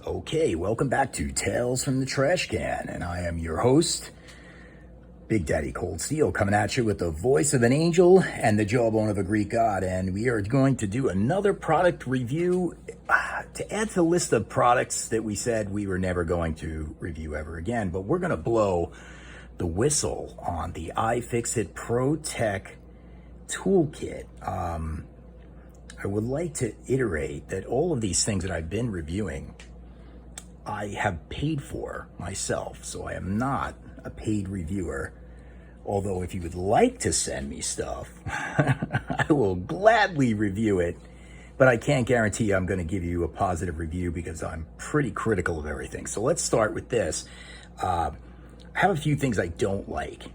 Okay, welcome back to Tales from the Trash Can, and I am your host, Big Daddy Cold Steel, coming at you with the voice of an angel and the jawbone of a Greek god, and we are going to do another product review to add to the list of products that we said we were never going to review ever again, but we're going to blow the whistle on the I-fixit Pro Tech Toolkit. I would like to iterate that all of these things that I've been reviewing I have paid for myself, so I am not a paid reviewer. Although if you would like to send me stuff, I will gladly review it, but I can't guarantee I'm going to give you a positive review because I'm pretty critical of everything. So let's start with this. I have a few things I don't like.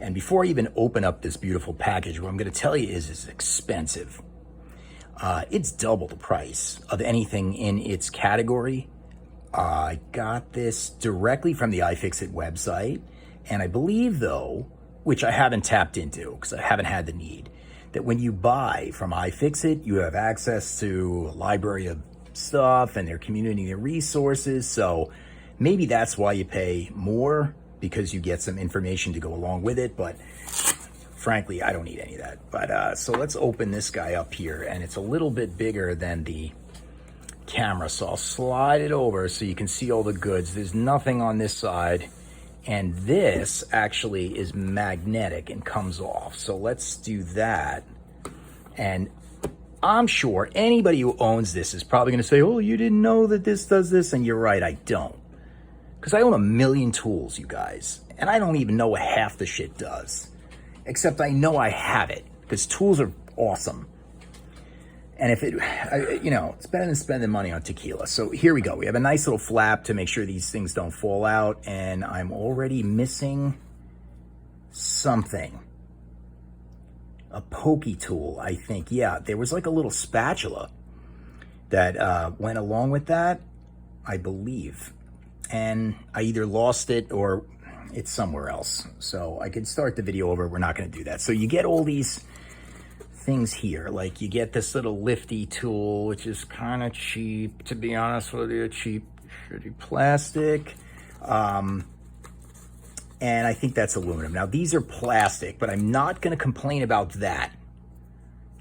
And before I even open up this beautiful package, what I'm going to tell you is it's expensive. It's double the price of anything in its category. I got this directly from the iFixit website, and I believe, though, which I haven't tapped into because I haven't had the need, that when you buy from iFixit, you have access to a library of stuff and their community and resources, so maybe that's why you pay more, because you get some information to go along with it, but frankly, I don't need any of that. But so let's open this guy up here, and it's a little bit bigger than the camera, so I'll slide it over so you can see all the goods. There's nothing on this side, and this actually is magnetic and comes off, so let's do that. And I'm sure anybody who owns this is probably going to say, oh, you didn't know that this does this, and you're right, I don't, because I own a million tools, you guys, and I don't even know what half the shit does, except I know I have it because tools are awesome. And if it, it's better than spending money on tequila. So here we go. We have a nice little flap to make sure these things don't fall out. And I'm already missing something. A pokey tool, I think. Yeah, there was like a little spatula that went along with that, I believe. And I either lost it or it's somewhere else. So I could start the video over. We're not going to do that. So you get all these things here, like you get this little lifty tool, which is kind of cheap, to be honest with you. Cheap, shitty plastic, and I think that's aluminum. Now these are plastic, but I'm not going to complain about that.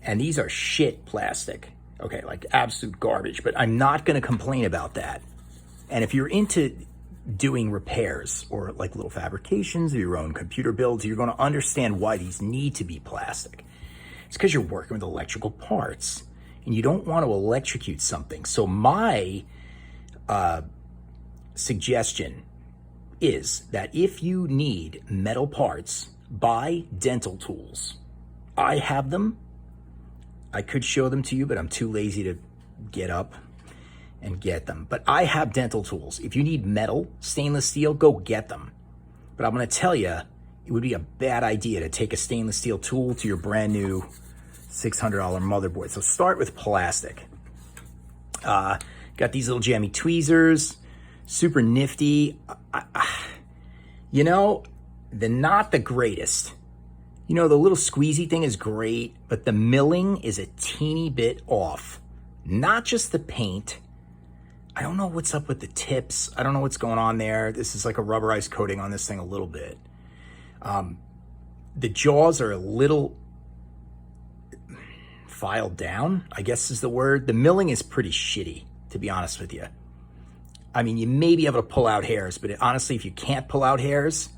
And these are shit plastic, okay, like absolute garbage, but I'm not going to complain about that. And if you're into doing repairs or like little fabrications of your own computer builds, you're going to understand why these need to be plastic. It's because you're working with electrical parts and you don't want to electrocute something. So my suggestion is that if you need metal parts, buy dental tools. I have them. I could show them to you, but I'm too lazy to get up and get them. But I have dental tools. If you need metal, stainless steel, go get them. But I'm going to tell you, it would be a bad idea to take a stainless steel tool to your brand new $600 motherboard. So start with plastic. Got these little jammy tweezers, super nifty. They're not the greatest. The little squeezy thing is great, but the milling is a teeny bit off. Not just the paint. I don't know what's up with the tips. I don't know what's going on there. This is like a rubberized coating on this thing a little bit. The jaws are a little filed down, I guess is the word. The milling is pretty shitty, to be honest with you. I mean, you may be able to pull out hairs, but honestly, if you can't pull out hairs,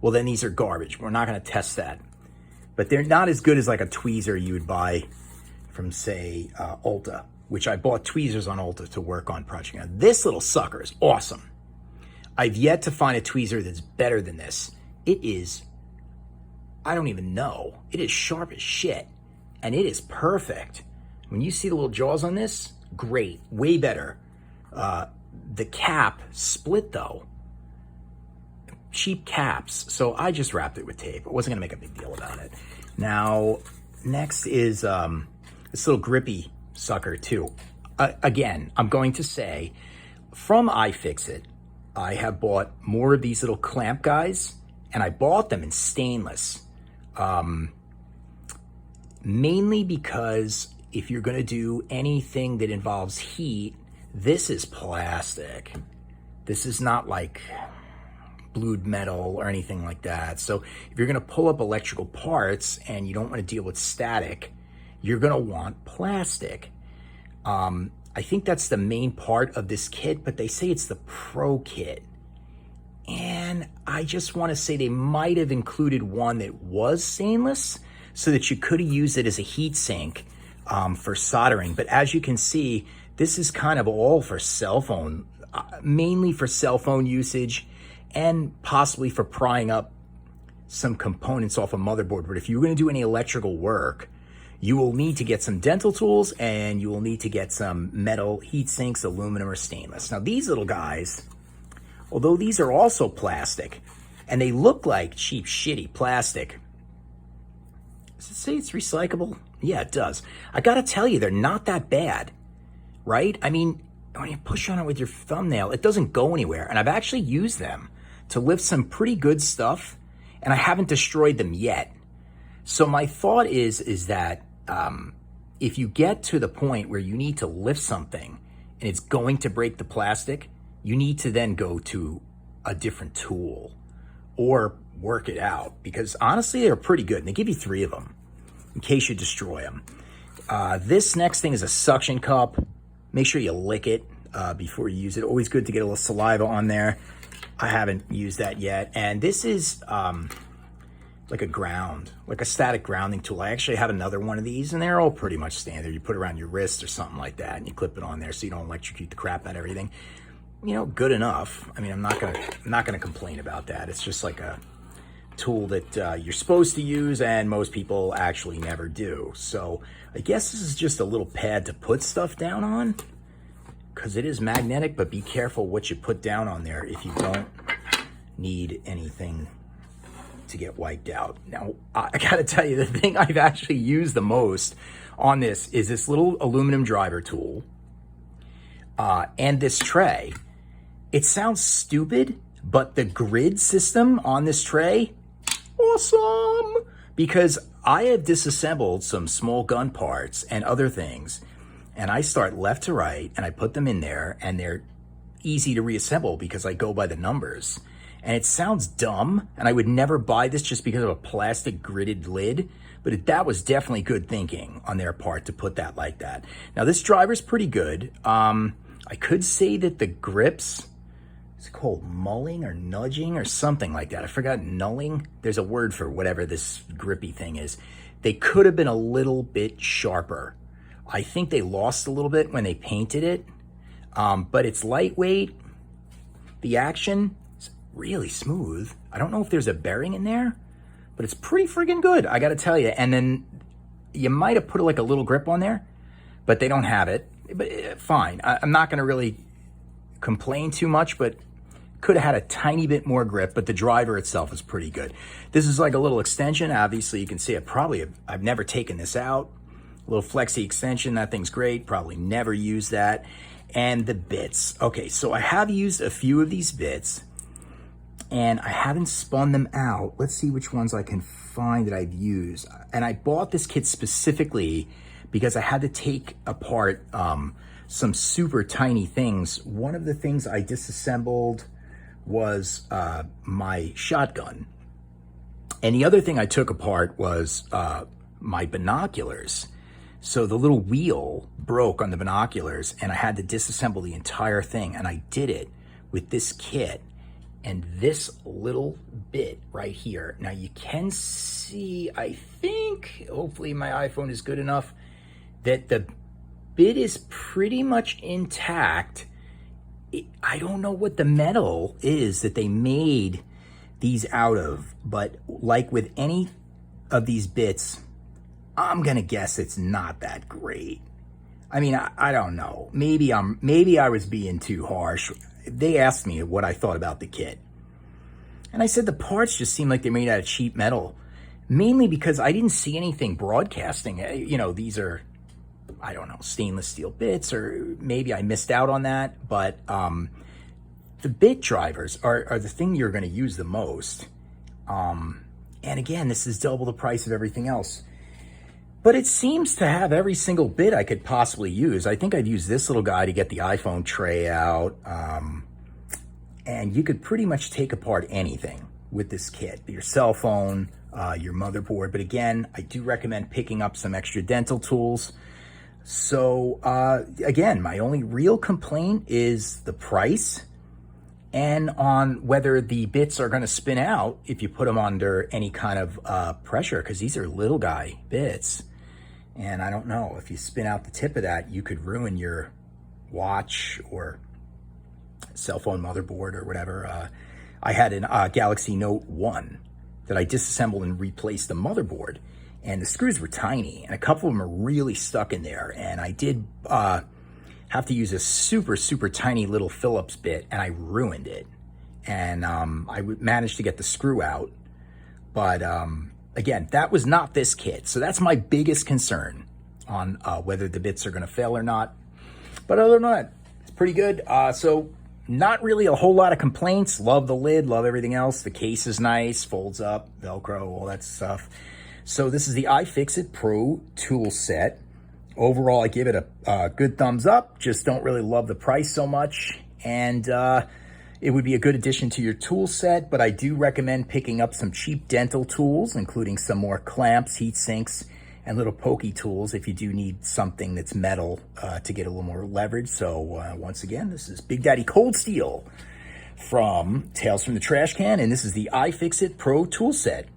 well, then these are garbage. We're not going to test that. But they're not as good as like a tweezer you would buy from, say, Ulta, which I bought tweezers on Ulta to work on project. Now, this little sucker is awesome. I've yet to find a tweezer that's better than this. It is, I don't even know. It is sharp as shit. And it is perfect. When you see the little jaws on this, great, way better. The cap split though. Cheap caps. So I just wrapped it with tape. I wasn't gonna make a big deal about it. Now, next is this little grippy sucker too. Again, I'm going to say from iFixit, I have bought more of these little clamp guys, and I bought them in stainless. Mainly because if you're going to do anything that involves heat, This is plastic. This is not like blued metal or anything like that. So if you're gonna pull up electrical parts and you don't wanna deal with static, you're gonna want plastic. I think that's the main part of this kit, but they say it's the Pro kit. And I just wanna say they might have included one that was stainless so that you could have used it as a heat sink for soldering. But as you can see, this is kind of all for cell phone, mainly for cell phone usage and possibly for prying up some components off a motherboard. But if you're gonna do any electrical work, you will need to get some dental tools and you will need to get some metal heat sinks, aluminum or stainless. Now these little guys, although these are also plastic and they look like cheap, shitty plastic, does it say it's recyclable? Yeah, it does. I gotta tell you, they're not that bad, right? I mean, when you push on it with your thumbnail, it doesn't go anywhere. And I've actually used them to lift some pretty good stuff and I haven't destroyed them yet. So my thought is that if you get to the point where you need to lift something and it's going to break the plastic, you need to then go to a different tool or work it out, because honestly, they're pretty good. And they give you 3 of them in case you destroy them. This next thing is a suction cup. Make sure you lick it before you use it. Always good to get a little saliva on there. I haven't used that yet. And this is like a static grounding tool. I actually have another one of these and they're all pretty much standard. You put it around your wrist or something like that and you clip it on there so you don't electrocute the crap out of everything. You know, good enough. I mean, I'm not gonna complain about that. It's just like a tool that you're supposed to use and most people actually never do. So I guess this is just a little pad to put stuff down on because it is magnetic, but be careful what you put down on there if you don't need anything to get wiped out. Now, I gotta tell you, the thing I've actually used the most on this is this little aluminum driver tool and this tray. It sounds stupid, but the grid system on this tray, awesome! Because I have disassembled some small gun parts and other things, and I start left to right, and I put them in there, and they're easy to reassemble because I go by the numbers. And it sounds dumb, and I would never buy this just because of a plastic gridded lid, but that was definitely good thinking on their part to put that like that. Now this driver's pretty good. I could say that the grips, it's called mulling or nudging or something like that. I forgot nulling. There's a word for whatever this grippy thing is. They could have been a little bit sharper. I think they lost a little bit when they painted it, but it's lightweight. The action is really smooth. I don't know if there's a bearing in there, but it's pretty friggin' good, I gotta tell you. And then you might have put like a little grip on there, but they don't have it. But fine, I'm not gonna really complain too much, but could have had a tiny bit more grip, but the driver itself is pretty good. This is like a little extension. Obviously you can see I've never taken this out. A little flexi extension, that thing's great. Probably never use that. And the bits. Okay, so I have used a few of these bits and I haven't spun them out. Let's see which ones I can find that I've used. And I bought this kit specifically because I had to take apart some super tiny things. One of the things I disassembled was my shotgun. And the other thing I took apart was my binoculars. So the little wheel broke on the binoculars and I had to disassemble the entire thing. And I did it with this kit and this little bit right here. Now you can see, I think, hopefully my iPhone is good enough, that the bit is pretty much intact. I don't know what the metal is that they made these out of, but like with any of these bits, I'm gonna guess it's not that great. I mean, I don't know. Maybe I was being too harsh. They asked me what I thought about the kit. And I said the parts just seem like they're made out of cheap metal, mainly because I didn't see anything broadcasting. You know, these are, I don't know, stainless steel bits, or maybe I missed out on that. But the bit drivers are the thing you're going to use the most. And again, this is double the price of everything else. but it seems to have every single bit I could possibly use. I think I'd use this little guy to get the iPhone tray out. And you could pretty much take apart anything with this kit, your cell phone, your motherboard. But again, I do recommend picking up some extra dental tools. So again, my only real complaint is the price and on whether the bits are going to spin out if you put them under any kind of pressure, because these are little guy bits. And I don't know, if you spin out the tip of that, you could ruin your watch or cell phone motherboard or whatever. I had a Galaxy Note 1 that I disassembled and replaced the motherboard, and the screws were tiny, and a couple of them are really stuck in there. And I did have to use a super, super tiny little Phillips bit, and I ruined it. And I managed to get the screw out, but again, that was not this kit. So that's my biggest concern on whether the bits are going to fail or not. But other than that, it's pretty good. So not really a whole lot of complaints. Love the lid, love everything else. The case is nice, folds up, Velcro, all that stuff. So this is the iFixit Pro tool set. Overall, I give it a good thumbs up. Just don't really love the price so much. And it would be a good addition to your tool set, but I do recommend picking up some cheap dental tools, including some more clamps, heat sinks, and little pokey tools if you do need something that's metal to get a little more leverage. So once again, this is Big Daddy Cold Steel from Tales from the Trash Can, and this is the iFixit Pro tool set.